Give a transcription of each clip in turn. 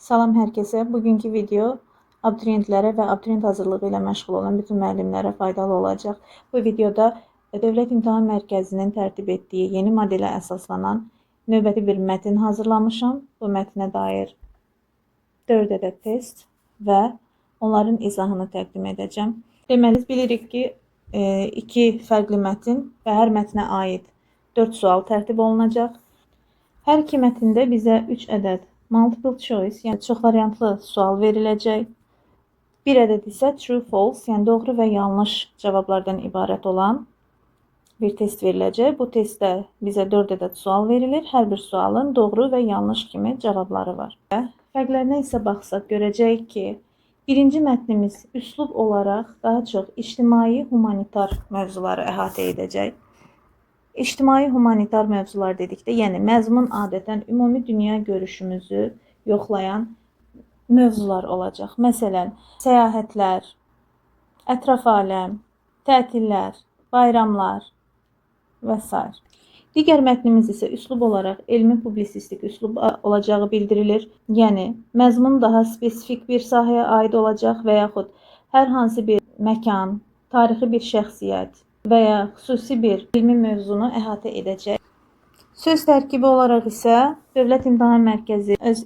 Salam hər kəsə. Bugünkü video abituriyentlərə və abituriyent hazırlığı ilə məşğul olan bütün müəllimlərə faydalı olacaq. Bu videoda Dövlət İmtahan Mərkəzinin tərtib etdiyi yeni modelə əsaslanan növbəti bir mətn hazırlamışam. Bu mətnə dair 4 ədəd test və onların izahını təqdim edəcəm. Deməli, bilirik ki, 2 fərqli mətn və hər mətnə aid 4 sual tərtib olunacaq. Hər iki mətndə bizə 3 ədəd multiple choice, yəni çox variantlı sual veriləcək. Bir ədəd isə true, false, yəni doğru və yanlış cavablardan ibarət olan bir test veriləcək. Bu testdə bizə 4 ədəd sual verilir. Hər bir sualın doğru və yanlış kimi cavabları var. Fərqlərinə isə baxsaq görəcəyik ki, birinci mətnimiz üslub olaraq daha çox ictimai humanitar mövzuları əhatə edəcək. İctimai humanitar mövzular dedikdə, yəni məzmun adətən ümumi dünya görüşümüzü yoxlayan mövzular olacaq. Məsələn, səyahətlər, ətraf aləm, tətillər, bayramlar və s. Digər mətnimiz isə üslub olaraq elmi publisistik üslub olacağı bildirilir. Yəni, məzmun daha spesifik bir sahəyə aid olacaq və yaxud hər hansı bir məkan, tarixi bir şəxsiyyət və ya xüsusi bir elmi mövzunu əhatə edəcək. Söz tərkibi olaraq isə Dövlət İmtahan Mərkəzi öz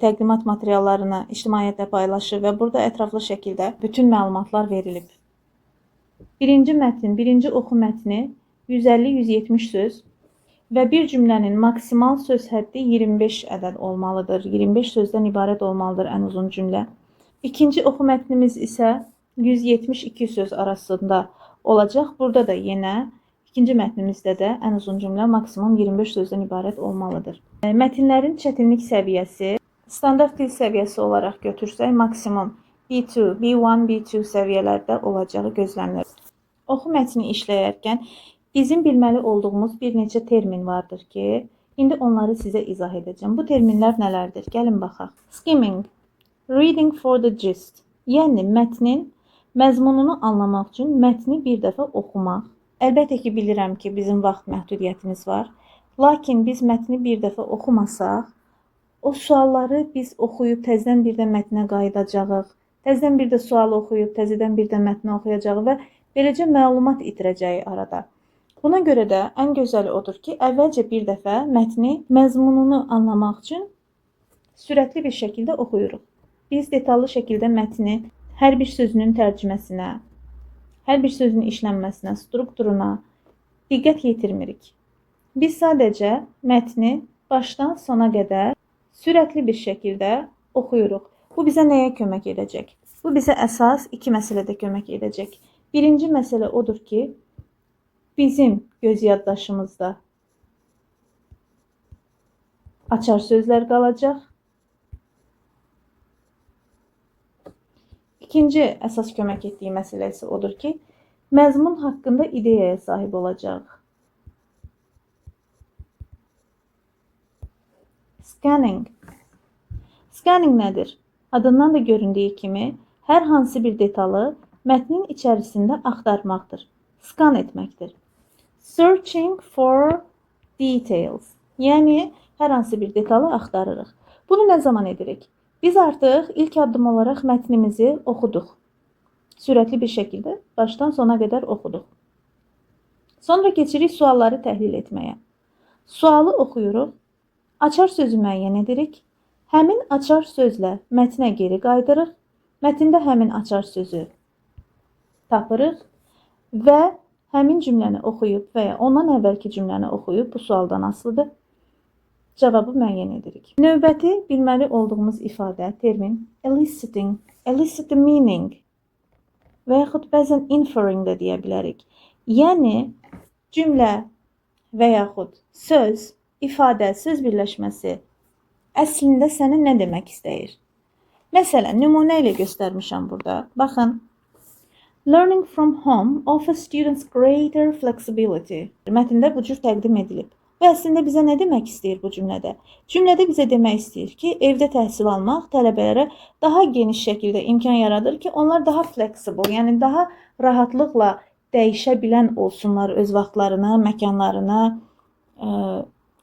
təqdimat materiallarını ictimaiyyətlə paylaşır və burada ətraflı şəkildə bütün məlumatlar verilib. Birinci mətn, birinci oxu mətni 150-170 söz və bir cümlənin maksimal söz həddi 25 ədəd olmalıdır. 25 sözdən ibarət olmalıdır ən uzun cümlə. İkinci oxu mətnimiz isə 172 söz arasında olacaq. Burada da yenə ikinci mətnimizdə də ən uzun cümlə maksimum 25 sözdən ibarət olmalıdır. Mətnlərin çətinlik səviyyəsi standart dil səviyyəsi olaraq götürsək maksimum B2, B1, B2 səviyyələrdə olacağı gözlənilir. Oxu mətni işləyərkən bizim bilməli olduğumuz bir neçə termin vardır ki, indi onları sizə izah edəcəm. Bu terminlər nələrdir? Gəlin baxaq. Skimming, reading for the gist, yəni mətnin məzmununu anlamaq üçün mətni bir dəfə oxumaq. Əlbəttə ki, bilirəm ki, bizim vaxt məhdudiyyətimiz var. Lakin biz mətni bir dəfə oxumasaq, o sualları biz oxuyub təzədən bir də mətnə qayıdacağıq. Təzədən bir də sual oxuyub, təzədən bir də mətni oxuyacağıq və beləcə məlumat itirəcəyik arada. Buna görə də ən gözəli odur ki, əvvəlcə bir dəfə mətni məzmununu anlamaq üçün sürətli bir şəkildə oxuyuruq. Biz detallı şəkildə mətni hər bir sözünün tərcüməsinə, hər bir sözün işlənməsinə, strukturuna diqqət yetirmirik. Biz sadəcə mətni başdan sona qədər sürətli bir şəkildə oxuyuruq. Bu bizə nəyə kömək edəcək? Bu bizə əsas iki məsələdə kömək edəcək. Birinci məsələ odur ki, bizim göz yaddaşımızda açar sözlər qalacaq. İkinci əsas kömək etdiyi məsələ isə odur ki, məzmun haqqında ideyaya sahib olacaq. Scanning. Scanning nədir? Adından da göründüyü kimi, hər hansı bir detalı mətnin içərisində axtarmaqdır. Scan etməkdir. Searching for details. Yəni, hər hansı bir detalı axtarırıq. Bunu nə zaman edirik? Biz artıq ilk addım olaraq mətnimizi oxuduq. Sürətli bir şəkildə başdan sona qədər oxuduq. Sonra keçirik sualları təhlil etməyə. Sualı oxuyuruq, açar sözü müəyyən edirik, həmin açar sözlə mətnə geri qayıdırıq, mətndə həmin açar sözü tapırıq və həmin cümləni oxuyub və ya ondan əvvəlki cümləni oxuyub, bu sualdan asılıdır, cavabı müəyyən edirik. Növbəti bilməli olduğumuz ifadə, termin eliciting, elicit the meaning və yaxud bəzən inferring də deyə bilərik. Yəni, cümlə və yaxud söz, ifadə, söz birləşməsi əslində sənə nə demək istəyir? Məsələn, nümunə ilə göstərmişəm burada. Baxın. Learning from home offers students greater flexibility. Mətndə bu cür təqdim edilib. Və əslində bizə nə demək istəyir bu cümlədə? Cümlədə bizə demək istəyir ki, evdə təhsil almaq tələbələrə daha geniş şəkildə imkan yaradır ki, onlar daha flexible, yəni daha rahatlıqla dəyişə bilən olsunlar öz vaxtlarını, məkanlarını,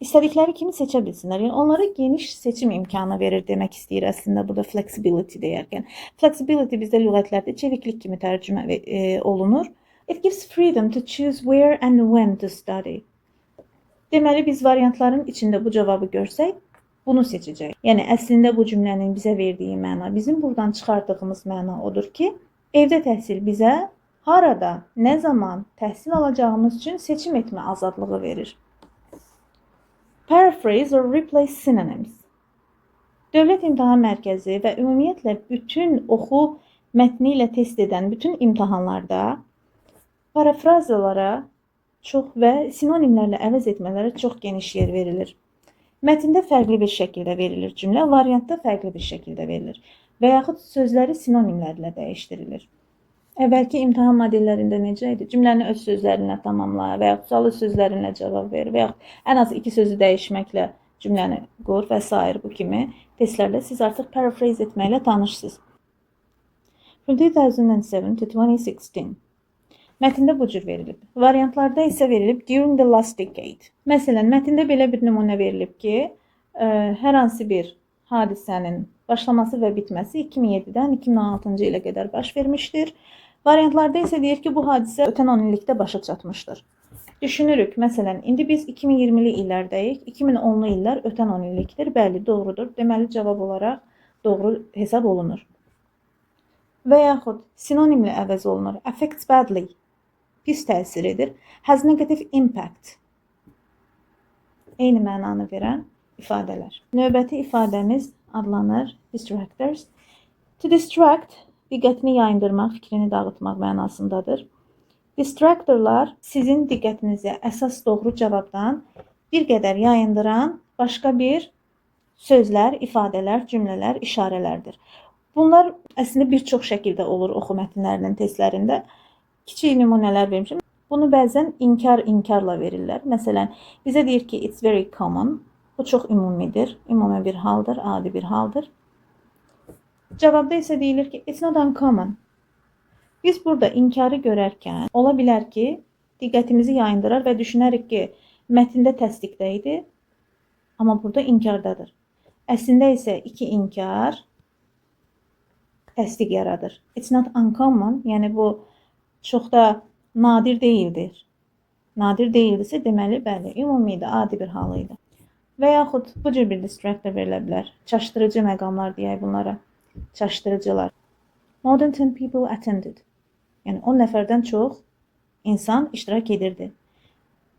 istədikləri kimi seçə bilsinlər. Yəni onlara geniş seçim imkanı verir demək istəyir əslində burada flexibility deyərkən. Flexibility bizdə lüğətlərdə çeviklik kimi tərcümə olunur. It gives freedom to choose where and when to study. Deməli biz variantların içində bu cavabı görsək, bunu seçəcəyik. Yəni əslində bu cümlənin bizə verdiyi məna, bizim buradan çıxardığımız məna odur ki, evdə təhsil bizə harada, nə zaman təhsil alacağımız üçün seçim etmə azadlığı verir. Paraphrase or replace synonyms. Dövlət İmtahan Mərkəzi və ümumiyyətlə bütün oxu mətni ilə test edən bütün imtahanlarda parafrazalara çox və sinonimlərlə əvəz etmələrə çox geniş yer verilir. Mətndə fərqli bir şəkildə verilir cümlə, variantda fərqli bir şəkildə verilir və yaxud sözləri sinonimlərlə dəyişdirilir. Əvvəlki imtahan modellərində necə idi? Cümləni öz sözlərinə tamamla və yaxud sualı sözlərinə cavab ver və yaxud ən az 2 sözü dəyişməklə cümləni qur və s. bu kimi testlərdə siz artıq paraphrase etməklə tanışsınız. From 2007 to 2016. Mətndə bu cür verilib. Variantlarda isə verilib during the last decade. Məsələn, mətndə belə bir nümunə verilib ki, hər hansı bir hadisənin başlaması və bitməsi 2007-dən 2016-cı ilə qədər baş vermişdir. Variantlarda isə deyir ki, bu hadisə ötən 10 illikdə başa çatmışdır. Düşünürük, məsələn, indi biz 2020-li illərdəyik, 2010-lu illər ötən 10 illikdir, bəli, doğrudur. Deməli, cavab olaraq doğru hesab olunur. Və yaxud sinonimlə əvəz olunur. Affects badly, pis təsir edir. Has negative impact, eyni mənanı verən ifadələr. Növbəti ifadəmiz adlanır distractors. To distract, diqqətini yayındırmaq, fikrini dağıtmaq mənasındadır. Distractorlar sizin diqqətinizi əsas doğru cavabdan bir qədər yayındıran başqa bir sözlər, ifadələr, cümlələr, işarələrdir. Bunlar əslində bir çox şəkildə olur oxu mətnlərinin testlərində. Kiçik nümunələr vermişim. Bunu bəzən inkarla verirlər. Məsələn, bizə deyir ki, it's very common. Bu çox ümumidir. Ümumi bir haldır, adi bir haldır. Cavabda isə deyilir ki, it's not uncommon. Biz burada inkarı görərkən, ola bilər ki, diqqətimizi yayındırar və düşünərik ki, mətndə təsdiqdə idi, amma burada inkardadır. Əslində isə iki inkar təsdiq yaradır. It's not uncommon, yəni bu çox da nadir deyildir. Nadir deyildirsə, deməli, bəli, ümumidir, adi bir halı idi. Və yaxud bu cür bir distractor verilə bilər. Çaşdırıcı məqamlar deyək bunlara. Çaşdırıcılar. More than 10 people attended. Yəni 10 nəfərdən çox insan iştirak edirdi.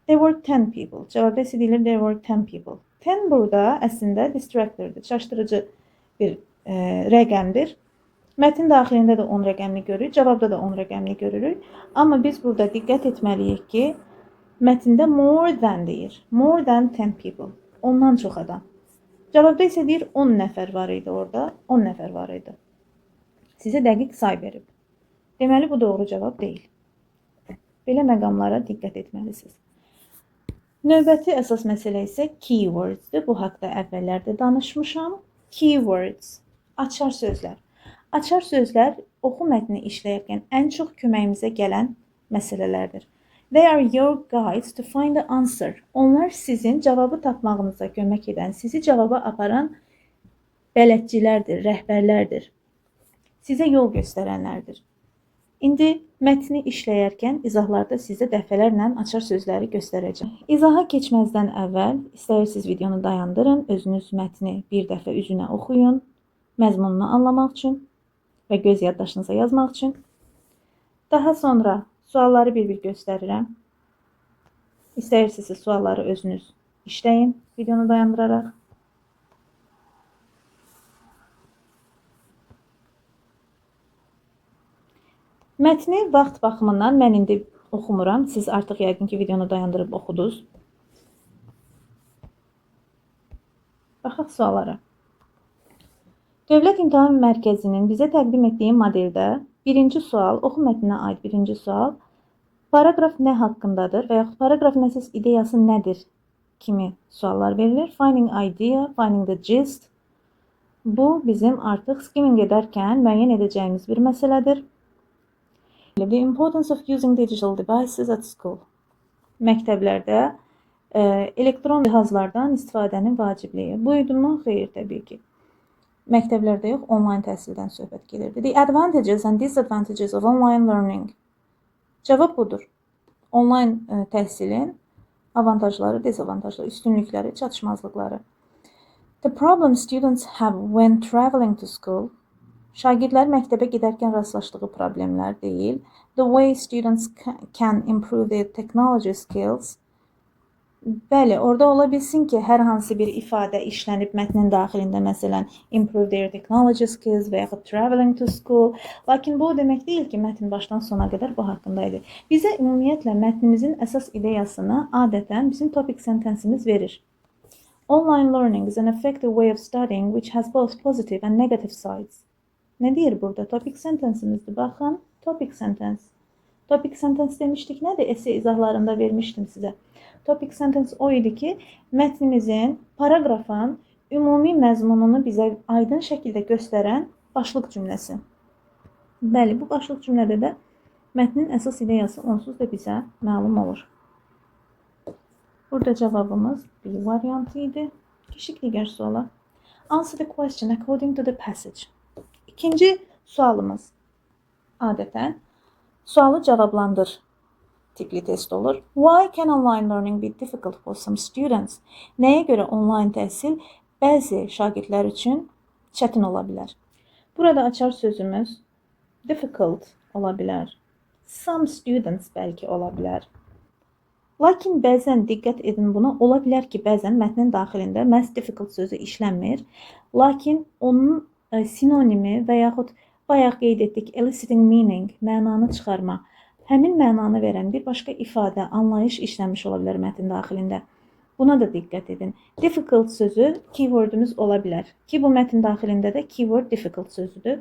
There were 10 people. Cavabda isə deyilir there were 10 people. 10 burada əslində distractordur. Çaşdırıcı bir rəqəmdir. Mətn daxilində də 10 rəqəmini görürük, cavabda da 10 rəqəmini görürük. Amma biz burada diqqət etməliyik ki, mətndə more than deyir. More than 10 people. Ondan çox adam. Cavabda isə deyir 10 nəfər var idi orada. 10 nəfər var idi. Sizə dəqiq say verib. Deməli, bu doğru cavab deyil. Belə məqamlara diqqət etməlisiniz. Növbəti əsas məsələ isə keywords'dir. Bu haqda əvvəllərdə danışmışam. Keywords, açar sözlər. Açar sözlər oxu mətni işləyərkən ən çox köməyimizə gələn məsələlərdir. They are your guides to find the answer. Onlar sizin cavabı tapmağınıza kömək edən, sizi cavaba aparan bələdçilərdir, rəhbərlərdir. Sizə yol göstərənlərdir. İndi mətni işləyərkən izahlarda sizə dəfələrlə açar sözləri göstərəcəm. İzaha keçməzdən əvvəl istəyirsiniz videonu dayandırın, özünüz mətni bir dəfə üzünə oxuyun, məzmununu anlamaq üçün və göz yaddaşınıza yazmaq üçün. Daha sonra sualları bir-bir göstərirəm. İstəyirsinizsə sualları özünüz işləyin, videonu dayandıraraq. Mətni vaxt baxımından mən indi oxumuram. Siz artıq yəqin ki, videonu dayandırıb oxudunuz. Baxaq suallara. Dövlət İmtahan Mərkəzinin bizə təqdim etdiyi modeldə birinci sual, oxu mətninə aid birinci sual, paragraf nə haqqındadır və yaxud paragrafın əsas ideyası nədir kimi suallar verilir. Finding idea, finding the gist. Bu bizim artıq skimming edərkən müəyyən edəcəyimiz bir məsələdir. The importance of using digital devices at school. Məktəblərdə Elektron cihazlardan istifadənin vacibliyi. Buyurdumu? Xeyr, təbii ki. Məktəblərdə yox, onlayn təhsildən söhbət gedirdi. The advantages and disadvantages of online learning. Cavab budur. Onlayn təhsilin avantajları, dezavantajları, üstünlükləri, çatışmazlıqları. The problem students have when traveling to school. Şagirdlər məktəbə gedərkən rastlaşdığı problemlər deyil. The way students can improve their technology skills. Bəli, orada ola bilsin ki, hər hansı bir ifadə işlənib mətnin daxilində, məsələn, improve their technology skills və yaxud traveling to school. Lakin bu o demək deyil ki, mətn başdan sona qədər bu haqqındaydı. Bizə ümumiyyətlə mətnimizin əsas ideyasını adətən bizim topic sentenceimiz verir. Online learning is an effective way of studying which has both positive and negative sides. Nə deyir burada? Topic sentenceimizdir. Baxın, topic sentence. Topic sentence demişdik. Nədir? Essay izahlarında vermişdim sizə. Topic sentence o idi ki, mətnimizin, paragrafın ümumi məzmununu bizə aydın şəkildə göstərən başlıq cümləsi. Bəli, bu başlıq cümlədə də mətnin əsas ideyası onsuz da bizə məlum olur. Burada cavabımız B variantı idi. Keçik digər suala. Answer the question according to the passage. İkinci sualımız adətən sualı cavablandır tipli test olur. Why can online learning be difficult for some students? Nəyə görə onlayn təhsil bəzi şagirdlər üçün çətin ola bilər? Burada açar sözümüz difficult ola bilər. Some students bəlkə ola bilər. Lakin bəzən diqqət edin buna, ola bilər ki, bəzən mətnin daxilində məhz difficult sözü işlənmir. Lakin onun sinonimi və yaxud bayaq qeyd etdik eliciting meaning, mənanı çıxarma. Həmin mənanı verən bir başqa ifadə, anlayış işlənmiş ola bilər mətn daxilində. Buna da diqqət edin. Difficult sözü keywordumuz ola bilər. Ki, bu mətn daxilində də keyword difficult sözüdür.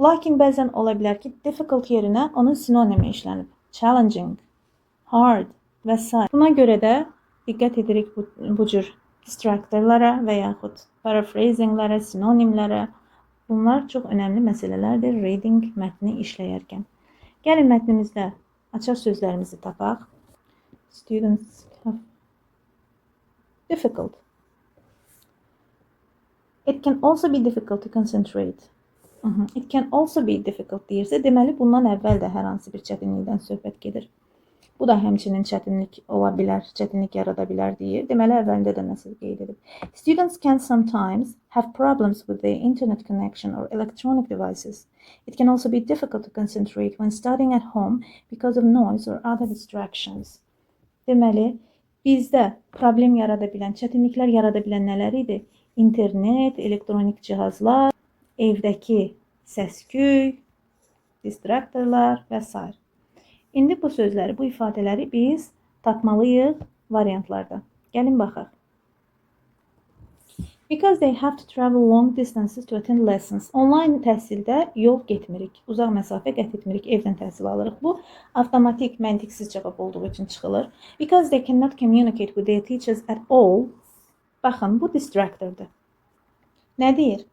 Lakin bəzən ola bilər ki, difficult yerinə onun sinonimi işlənib. Challenging, hard və s. Buna görə də diqqət edirik bu cür distractorlara və yaxud paraphrasinglərə, sinonimlərə. Bunlar çox önəmli məsələlərdir reading mətni işləyərkən. Gəlin mətnimizdə açar sözlərimizi tapaq. Students have difficult. It can also be difficult to concentrate. It can also be difficult deyirsə, deməli bundan əvvəl də hər hansı bir çətinlikdən söhbət gedir. Bu da həmçinin çətinlik ola bilər, çətinlik yarada bilər deyir. Deməli əvvəlində də nəsə qeyd edib. Students can sometimes have problems with their internet connection or electronic devices. It can also be difficult to concentrate when studying at home because of noise or other distractions. Deməli, bizdə problem yarada bilən, çətinliklər yarada bilən nələr idi? İnternet, elektronik cihazlar, evdəki səs-küy, distraktorlar və s. İndi bu sözləri, bu ifadələri biz tapmalıyıq variantlarda. Gəlin baxaq. Because they have to travel long distances to attend lessons. Online təhsildə yol getmirik, uzaq məsafə qət etmirik, evdən təhsil alırıq. Bu, avtomatik, məntiqsiz cavab olduğu üçün çıxılır. Because they cannot communicate with their teachers at all. Baxın, bu distractordur. Nə deyir?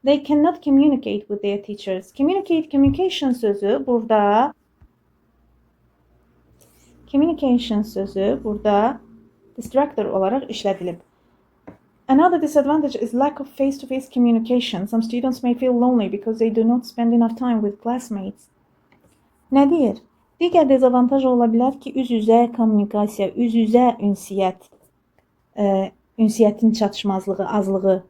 They cannot communicate with their teachers. Communication sözü burada distractor olaraq işlədilib. Another disadvantage is lack of face-to-face communication. Some students may feel lonely because they do not spend enough time with classmates. Nə deyir? Digər dezavantaj ola bilər ki, üz-üzə kommunikasiya, üz-üzə ünsiyyət, ünsiyyətin çatışmazlığı, azlığı.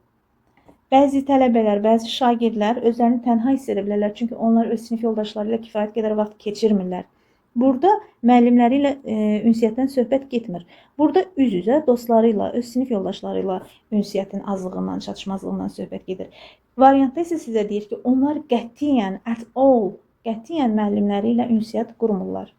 Bəzi tələbələr, bəzi şagirdlər özlərini tənha hiss edə bilərlər, çünki onlar öz sinif yoldaşları ilə kifayət qədər vaxt keçirmirlər. Burada müəllimləri ilə ünsiyyətdən söhbət getmir. Burada üz-üzə dostları ilə, öz sinif yoldaşları ilə ünsiyyətin azlığından, çatışmazlığından söhbət gedir. Variantda isə sizə deyir ki, onlar qətiyyən, at all, qətiyyən müəllimləri ilə ünsiyyət qurmurlar.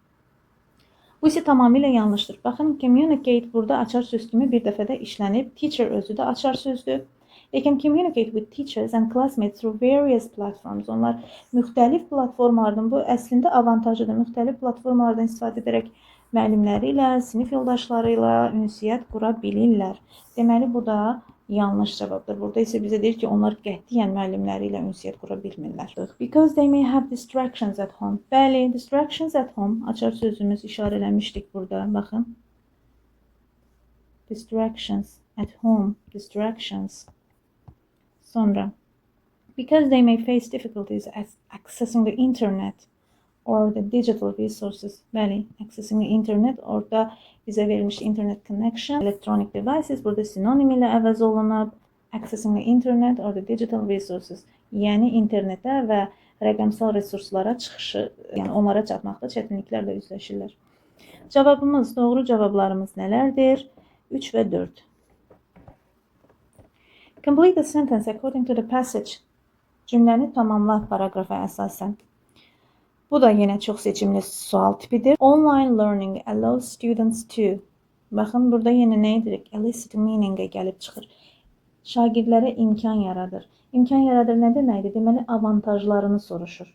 Bu isə tamamilə yanlışdır. Baxın, communicate burada açar söz kimi bir dəfədə işlənib. Teacher özü də açar sözdür. They can communicate with teachers and classmates through various platforms. Onlar müxtəlif platformalardan, bu əslində avantajıdır. Müxtəlif platformalardan istifadə edərək müəllimləri ilə, sinif yoldaşları ilə ünsiyyət qura bilirlər. Deməli, bu da yanlış cavabdır. Burada isə bizə deyir ki, onlar qətiyyən müəllimləri ilə ünsiyyət qura bilmirlər. Because they may have distractions at home. Bəli, distractions at home açar sözümüz işarələmişdik burada. Baxın. distractions. At home, distractions. Sonra, because they may face difficulties accessing the internet or the digital resources. Bəli, accessing the internet, orada bizə verilmiş internet connection, electronic devices burada sinonim ilə əvəz olunub. Accessing the internet or the digital resources, yəni internetə və rəqəmsal resurslara çıxışı, yəni onlara çatmaqda çətinliklərlə üzləşirlər. Cavabımız, doğru cavablarımız nələrdir? 3 və 4. Complete the sentence according to the passage. Cümləni tamamla paragrafa əsasən. Bu da yenə çox seçimli sual tipidir. Online learning allows students to. Baxın, burada yenə nə edirik? Elicit meaning-ə gəlib çıxır. Şagirdlərə imkan yaradır. İmkan yaradır nə deməkdir? Deməli, avantajlarını soruşur.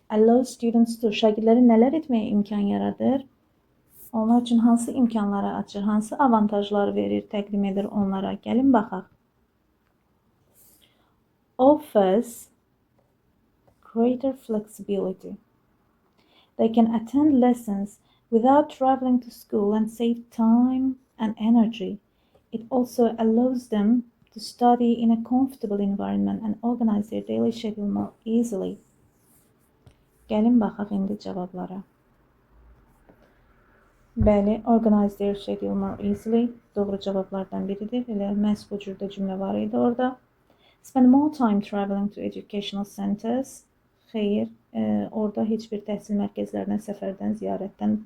Allow students to. Şagirdləri nələr etməyə imkan yaradır? Onlar üçün hansı imkanları açır, hansı avantajlar verir, təqdim edir onlara? Gəlin baxaq. Offers greater flexibility. They can attend lessons without traveling to school and save time and energy. It also allows them to study in a comfortable environment and organize their daily schedule more easily. Gəlin baxaq indi cavablara. Bəli, organize their schedule more easily. Doğru cavablardan biridir. Elə məhz bu cürdə cümlə var idi orada. Spend more time traveling to educational centers. Xeyr, orada heç bir təhsil mərkəzlərinə səfərdən, ziyarətdən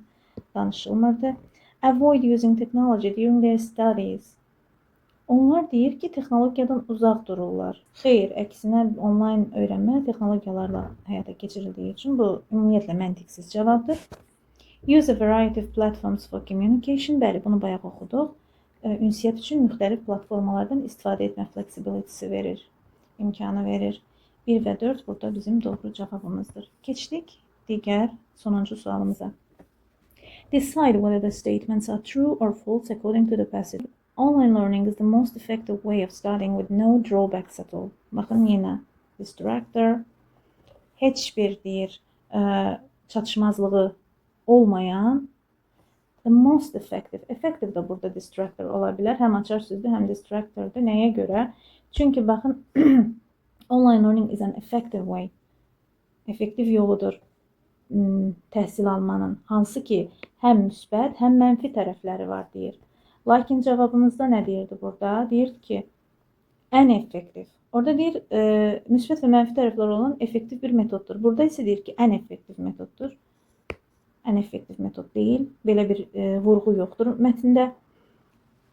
danışılmırdı. Avoid using technology during their studies. Onlar deyir ki, texnologiyadan uzaq dururlar. Xeyr, əksinə onlayn öyrənmə texnologiyalarla həyata keçirildiyi üçün bu ümumiyyətlə məntiqsiz cavabdır. Use a variety of platforms for communication. Bəli, bunu bayaq oxuduq. Ünsiyyət üçün müxtəlif platformalardan istifadə etmə flexibility'si verir, imkanı verir. 1 və 4 burada bizim doğru cavabımızdır. Keçdik digər sonuncu sualımıza. Decide whether the statements are true or false according to the passage. Online learning is the most effective way of studying with no drawbacks at all. Baxın yenə distractor, heç bir deyir çatışmazlığı olmayan, the most effective. Effective da burada distractor ola bilər. Həm açar sözdür, həm distractordur. Nəyə görə? Çünki baxın, online learning is an effective way. Effektiv yoludur təhsil almanın. Hansı ki, həm müsbət, həm mənfi tərəfləri var deyir. Lakin cavabımızda nə deyirdi burada? Deyirdi ki, ən effektiv. Orada deyir, müsbət və mənfi tərəfləri olan effektiv bir metoddur. Burada isə deyir ki, ən effektiv metoddur. Ən effektiv metod deyil. Belə bir vurğu yoxdur mətndə.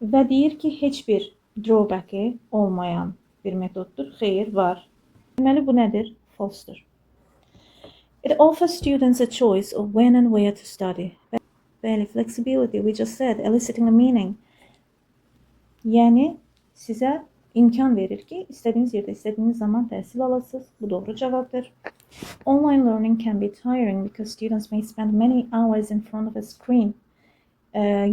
Və deyir ki, heç bir drawback-i olmayan bir metoddur. Xeyr, var. Deməli, bu nədir? False-dur. It offers students a choice of when and where to study. Bəli, flexibility, we just said, eliciting a meaning. Yəni, sizə imkan verir ki, istədiyiniz yerdə, istədiyiniz zaman təhsil alasınız. Bu doğru cavabdır. Online learning can be tiring because students may spend many hours in front of a screen.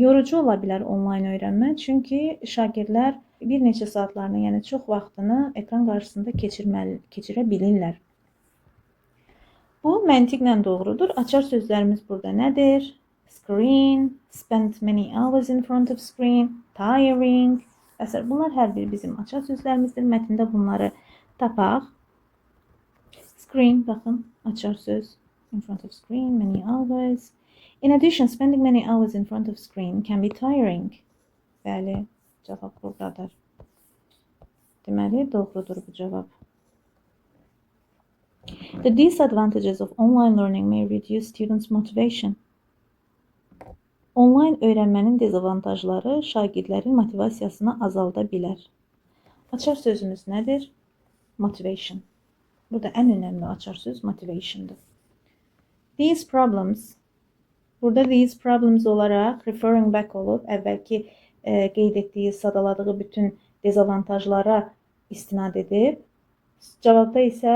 Yorucu ola bilər online öyrənmə, çünki şagirdlər bir neçə saatlarını, yəni çox vaxtını ekran qarşısında keçirə bilirlər. Bu məntiqlə doğrudur. Açar sözlərimiz burada nədir? Screen, spend many hours in front of screen, tiring. Bunlar hər biri bizim açar sözlərimizdir. Mətndə bunları tapaq. Screen, baxın, açar söz. In front of screen, many hours. In addition, spending many hours in front of screen can be tiring. Bəli, cavab buradadır. Deməli, doğrudur bu cavab. The disadvantages of online learning may reduce students' motivation. Online öyrənmənin dezavantajları şagirdlərin motivasiyasını azalda bilər. Açar sözümüz nədir? Motivation. Burada ən önəmli açar söz motivation'dır. These problems, burada these problems olaraq referring back olub, əvvəlki qeyd etdiyi, sadaladığı bütün dezavantajlara istinad edib, cavabda isə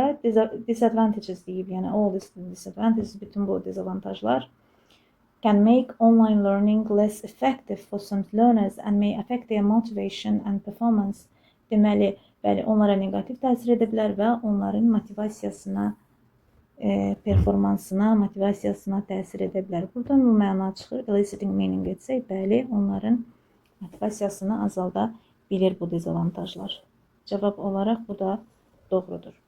disadvantages deyib, yəni all disadvantages, bütün bu dezavantajlar can make online learning less effective for some learners and may affect their motivation and performance. Deməli, bəli, onlara negativ təsir edə bilər və onların motivasiyasına, performansına, motivasiyasına təsir edə bilər. Buradan bu məna çıxır. Eliciting meaning etsək, bəli, onların motivasiyasını azalda bilir bu dezavantajlar. Cevap olarak bu da doğrudur.